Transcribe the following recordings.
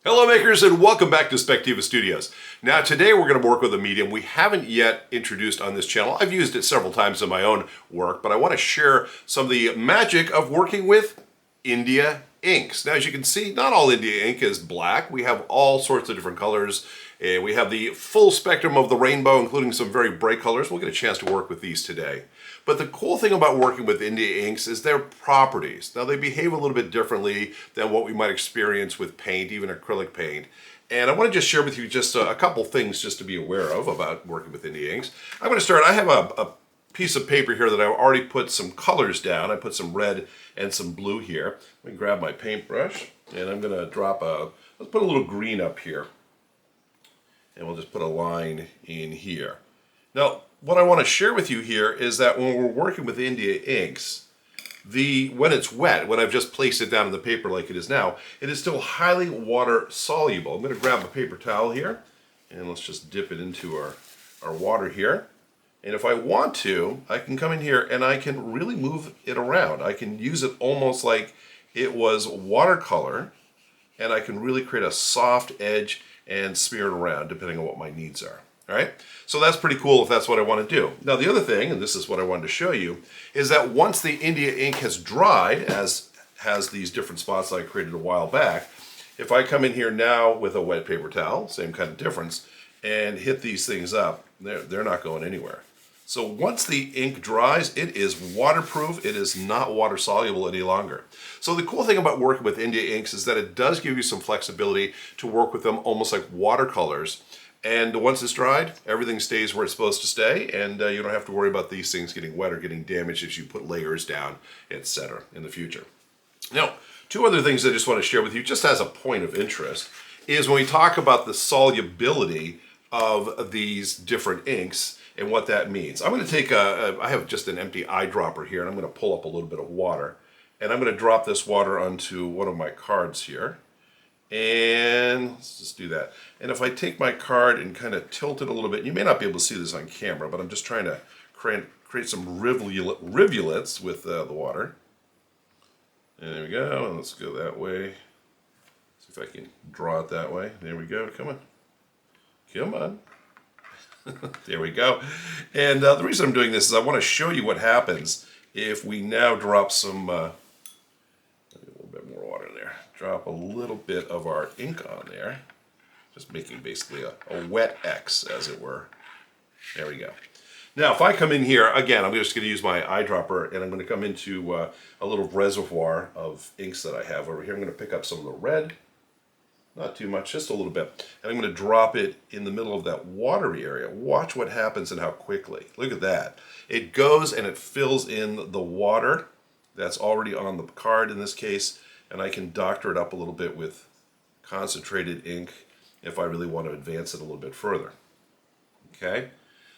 Hello makers and welcome back to Spectiva Studios. Now today we're going to work with a medium we haven't yet introduced on this channel. I've used it several times in my own work, but I want to share some of the magic of working with India inks. Now as you can see, not all India ink is black. We have all sorts of different colors. And we have the full spectrum of the rainbow, including some very bright colors. We'll get a chance to work with these today. But the cool thing about working with India inks is their properties. Now they behave a little bit differently than what we might experience with paint, even acrylic paint. And I want to just share with you just a couple things just to be aware of about working with India inks. I'm going to start, I have a piece of paper here that I've already put some colors down. I put some red and some blue here. Let me grab my paintbrush and I'm going to let's put a little green up here. And we'll just put a line in here. Now, what I want to share with you here is that when we're working with India inks, when it's wet, when I've just placed it down in the paper like it is now, it is still highly water soluble. I'm going to grab a paper towel here, and let's just dip it into our water here. And if I want to, I can come in here and I can really move it around. I can use it almost like it was watercolor, and I can really create a soft edge and smear it around depending on what my needs are. All right, so that's pretty cool if that's what I want to do. Now the other thing, and this is what I wanted to show you, is that once the India ink has dried, as has these different spots that I created a while back, if I come in here now with a wet paper towel, same kind of difference, and hit these things up, they're not going anywhere. So once the ink dries, it is waterproof. It is not water soluble any longer. So the cool thing about working with India inks is that it does give you some flexibility to work with them almost like watercolors. And once it's dried, everything stays where it's supposed to stay, and you don't have to worry about these things getting wet or getting damaged as you put layers down, etc. in the future. Now, two other things I just want to share with you, just as a point of interest, is when we talk about the solubility of these different inks and what that means. I'm going to take I have just an empty eyedropper here, and I'm going to pull up a little bit of water, and I'm going to drop this water onto one of my cards here. And let's just do that. And if I take my card and kind of tilt it a little bit, you may not be able to see this on camera, but I'm just trying to create some rivulets with the water. And there we go. And let's go that way. See if I can draw it that way. There we go. Come on. Come on. There we go. And the reason I'm doing this is I want to show you what happens if we now drop some, a little bit more water in there. Drop a little bit of our ink on there. Just making basically a wet X, as it were. There we go. Now, if I come in here, again, I'm just going to use my eyedropper, and I'm going to come into a little reservoir of inks that I have over here. I'm going to pick up some of the red. Not too much, just a little bit. And I'm going to drop it in the middle of that watery area. Watch what happens and how quickly. Look at that. It goes and it fills in the water that's already on the card in this case, and I can doctor it up a little bit with concentrated ink if I really want to advance it a little bit further. Okay,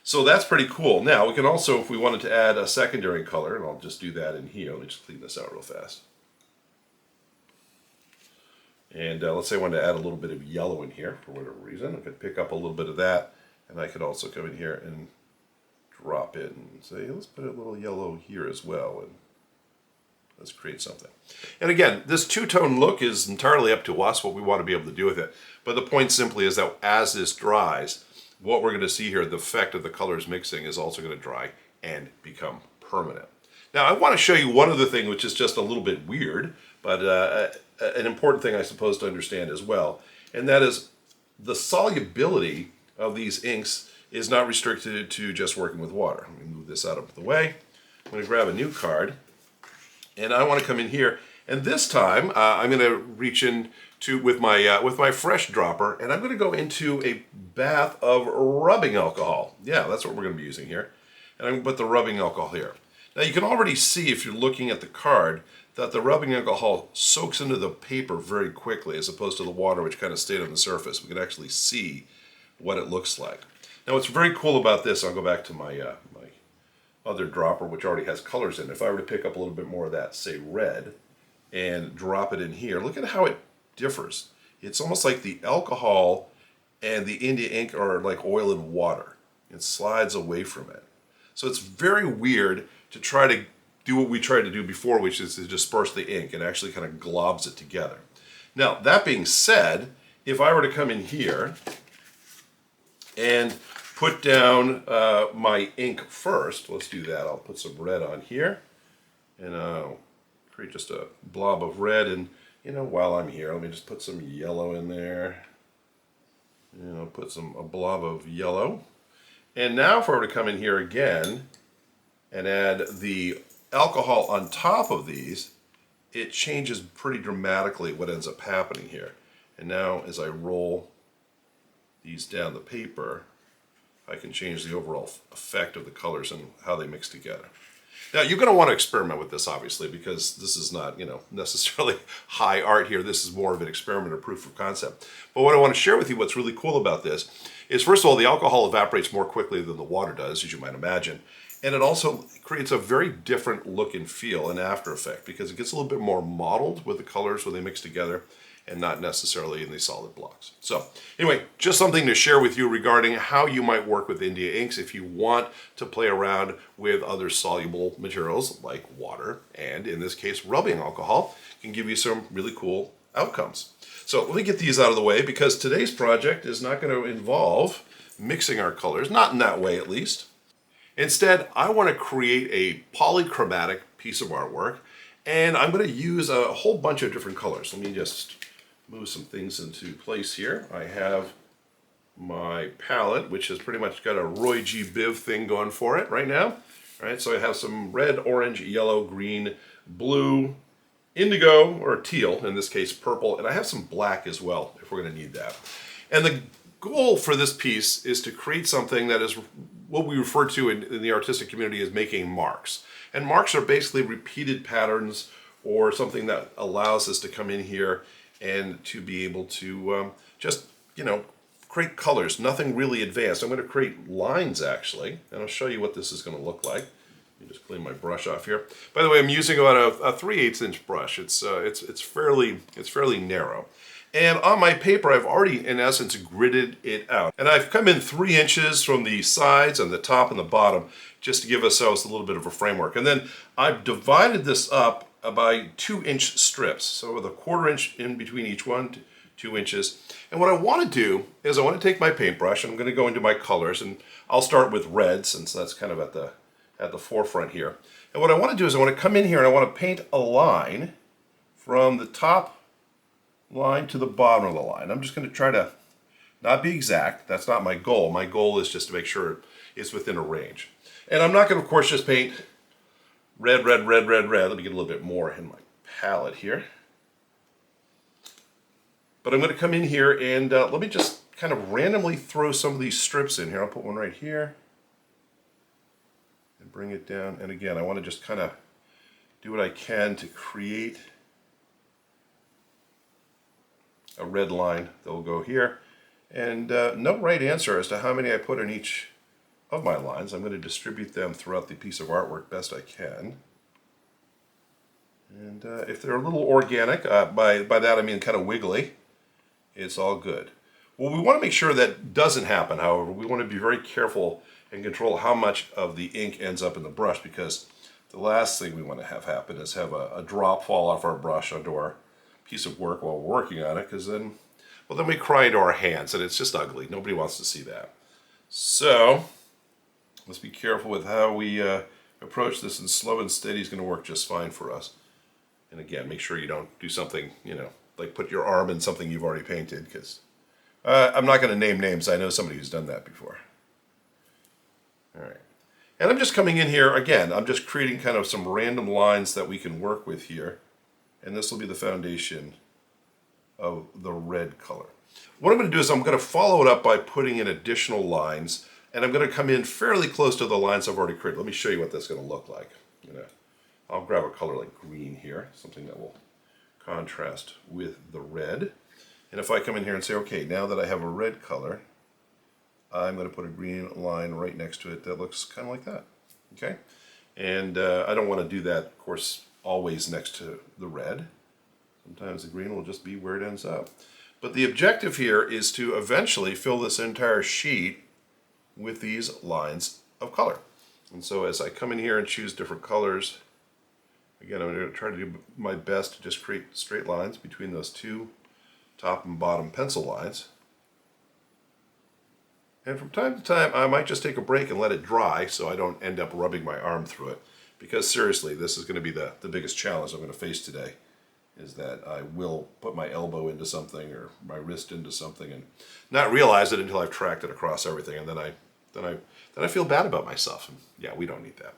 so that's pretty cool. Now we can also, if we wanted to add a secondary color, and I'll just do that in here. Let me just clean this out real fast. And let's say I wanted to add a little bit of yellow in here for whatever reason. I could pick up a little bit of that, and I could also come in here and drop it and say, let's put a little yellow here as well, and let's create something. And again, this two-tone look is entirely up to us, what we want to be able to do with it. But the point simply is that as this dries, what we're going to see here, the effect of the colors mixing is also going to dry and become permanent. Now, I want to show you one other thing which is just a little bit weird, but an important thing I suppose to understand as well, and that is the solubility of these inks is not restricted to just working with water. Let me move this out of the way. I'm going to grab a new card, and I want to come in here, and this time I'm going to reach in with my fresh dropper, and I'm going to go into a bath of rubbing alcohol. Yeah, that's what we're going to be using here. And I'm going to put the rubbing alcohol here. Now you can already see, if you're looking at the card, that the rubbing alcohol soaks into the paper very quickly as opposed to the water which kind of stayed on the surface. We can actually see what it looks like. Now what's very cool about this, I'll go back to my my other dropper which already has colors in it. If I were to pick up a little bit more of that, say red, and drop it in here, look at how it differs. It's almost like the alcohol and the India ink are like oil and water. It slides away from it. So it's very weird to try to do what we tried to do before, which is to disperse the ink. It actually kind of globs it together. Now, that being said, if I were to come in here and put down my ink first, let's do that. I'll put some red on here, and I'll create just a blob of red. And while I'm here, let me just put some yellow in there. And I'll put a blob of yellow. And now if I were to come in here again and add the alcohol on top of these, it changes pretty dramatically what ends up happening here. And now as I roll these down the paper, I can change the overall effect of the colors and how they mix together. Now you're going to want to experiment with this, obviously, because this is not, necessarily high art here. This is more of an experiment or proof of concept. But what I want to share with you, what's really cool about this, is first of all, the alcohol evaporates more quickly than the water does, as you might imagine. And it also creates a very different look and feel and after effect, because it gets a little bit more mottled with the colors when they mix together, and not necessarily in these solid blocks. So anyway, just something to share with you regarding how you might work with India inks if you want to play around with other soluble materials like water, and in this case rubbing alcohol can give you some really cool outcomes. So let me get these out of the way, because today's project is not going to involve mixing our colors, not in that way at least. Instead, I want to create a polychromatic piece of artwork, and I'm going to use a whole bunch of different colors. Let me just move some things into place here. I have my palette, which has pretty much got a Roy G. Biv thing going for it right now. All right, so I have some red, orange, yellow, green, blue, indigo, or teal, in this case purple, and I have some black as well if we're going to need that. And the goal for this piece is to create something that is what we refer to in the artistic community as making marks. And marks are basically repeated patterns, or something that allows us to come in here and to be able to just, create colors, nothing really advanced. I'm going to create lines actually, and I'll show you what this is going to look like. Let me just clean my brush off here. By the way, I'm using about a 3/8 inch brush. It's fairly narrow. And on my paper, I've already, in essence, gridded it out. And I've come in 3 inches from the sides and the top and the bottom, just to give ourselves a little bit of a framework. And then I've divided this up by 2-inch strips. So with a 1/4 inch in between each one, 2 inches. And what I want to do is I want to take my paintbrush, and I'm going to go into my colors, and I'll start with red, since that's kind of at the forefront here. And what I want to do is I want to come in here and I want to paint a line from the top line to the bottom of the line. I'm just going to try to not be exact. That's not my goal. My goal is just to make sure it's within a range. And I'm not going to, of course, just paint red, red, red, red, red. Let me get a little bit more in my palette here. But I'm going to come in here and let me just kind of randomly throw some of these strips in here. I'll put one right here and bring it down. And again, I want to just kind of do what I can to create a red line that will go here. And no right answer as to how many I put in each of my lines. I'm going to distribute them throughout the piece of artwork best I can. And if they're a little organic, by that I mean kind of wiggly, it's all good. Well, we want to make sure that doesn't happen, however. We want to be very careful and control how much of the ink ends up in the brush, because the last thing we want to have happen is have a drop fall off our brush onto our piece of work while we're working on it, because then we cry into our hands, and it's just ugly. Nobody wants to see that. So let's be careful with how we approach this, and slow and steady is going to work just fine for us. And again, make sure you don't do something, like put your arm in something you've already painted, because I'm not going to name names. I know somebody who's done that before. All right. And I'm just coming in here, again, I'm just creating kind of some random lines that we can work with here. And this will be the foundation of the red color. What I'm going to do is I'm going to follow it up by putting in additional lines, and I'm going to come in fairly close to the lines I've already created. Let me show you what that's going to look like. I'll grab a color like green here, something that will contrast with the red. And if I come in here and say, okay, now that I have a red color, I'm going to put a green line right next to it that looks kind of like that. Okay? And I don't want to do that, of course, always next to the red. Sometimes the green will just be where it ends up. But the objective here is to eventually fill this entire sheet with these lines of color. And so as I come in here and choose different colors, again, I'm going to try to do my best to just create straight lines between those two top and bottom pencil lines. And from time to time, I might just take a break and let it dry so I don't end up rubbing my arm through it. Because seriously, this is going to be the biggest challenge I'm going to face today, is that I will put my elbow into something or my wrist into something and not realize it until I've tracked it across everything, and then I feel bad about myself. And yeah, we don't need that.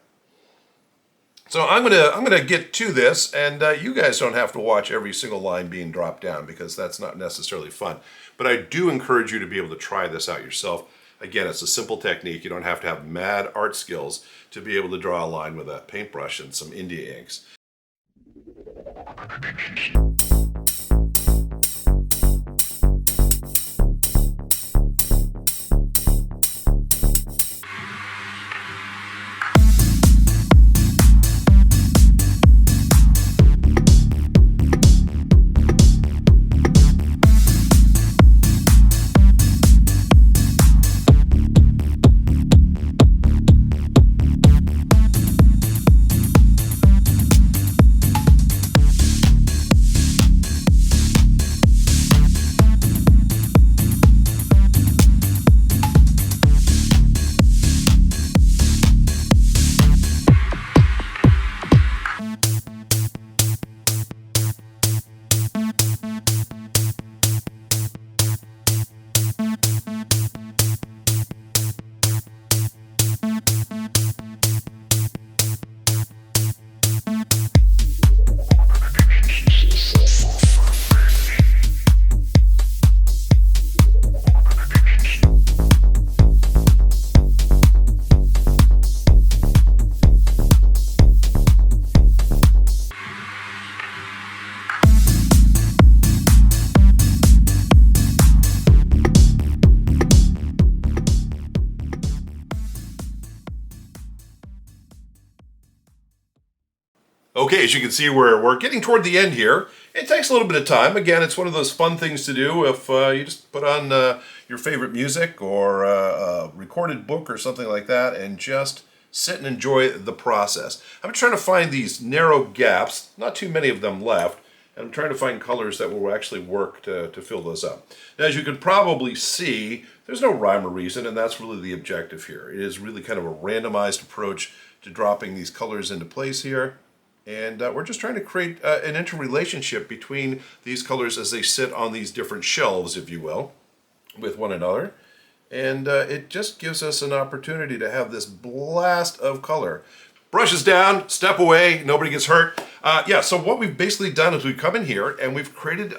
So I'm gonna get to this, and you guys don't have to watch every single line being dropped down because that's not necessarily fun. But I do encourage you to be able to try this out yourself. Again, it's a simple technique. You don't have to have mad art skills to be able to draw a line with a paintbrush and some India inks. Okay, as you can see, we're getting toward the end here. It takes a little bit of time. Again, it's one of those fun things to do if you just put on your favorite music or a recorded book or something like that and just sit and enjoy the process. I'm trying to find these narrow gaps, not too many of them left, and I'm trying to find colors that will actually work to fill those up. Now, as you can probably see, there's no rhyme or reason, and that's really the objective here. It is really kind of a randomized approach to dropping these colors into place here. And we're just trying to create an interrelationship between these colors as they sit on these different shelves, if you will, with one another. And it just gives us an opportunity to have this blast of color. Brushes down, step away, nobody gets hurt. Yeah, so what we've basically done is we've come in here and we've created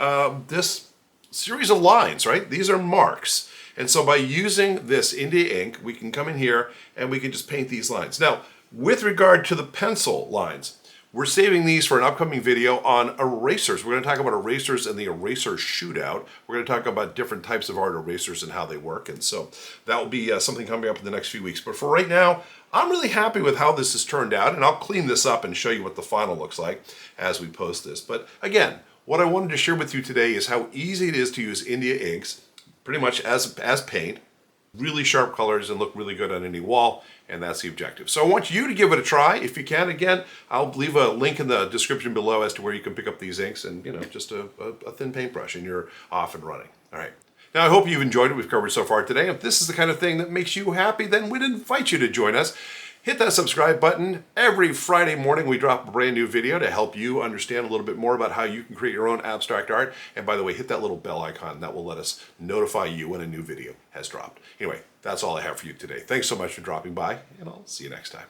this series of lines, right? These are marks. And so by using this India ink, we can come in here and we can just paint these lines. Now, with regard to the pencil lines, we're saving these for an upcoming video on erasers. We're going to talk about erasers and the eraser shootout. We're going to talk about different types of art erasers and how they work. And so that will be something coming up in the next few weeks. But for right now, I'm really happy with how this has turned out. And I'll clean this up and show you what the final looks like as we post this. But again, what I wanted to share with you today is how easy it is to use India inks, pretty much as paint. Really sharp colors and look really good on any wall, and that's the objective. So I want you to give it a try if you can. Again, I'll leave a link in the description below as to where you can pick up these inks and, just a thin paintbrush and you're off and running. All right. Now, I hope you've enjoyed what we've covered so far today. If this is the kind of thing that makes you happy, then we'd invite you to join us. Hit that subscribe button. Every Friday morning, we drop a brand new video to help you understand a little bit more about how you can create your own abstract art. And by the way, hit that little bell icon. That will let us notify you when a new video has dropped. Anyway, that's all I have for you today. Thanks so much for dropping by, and I'll see you next time.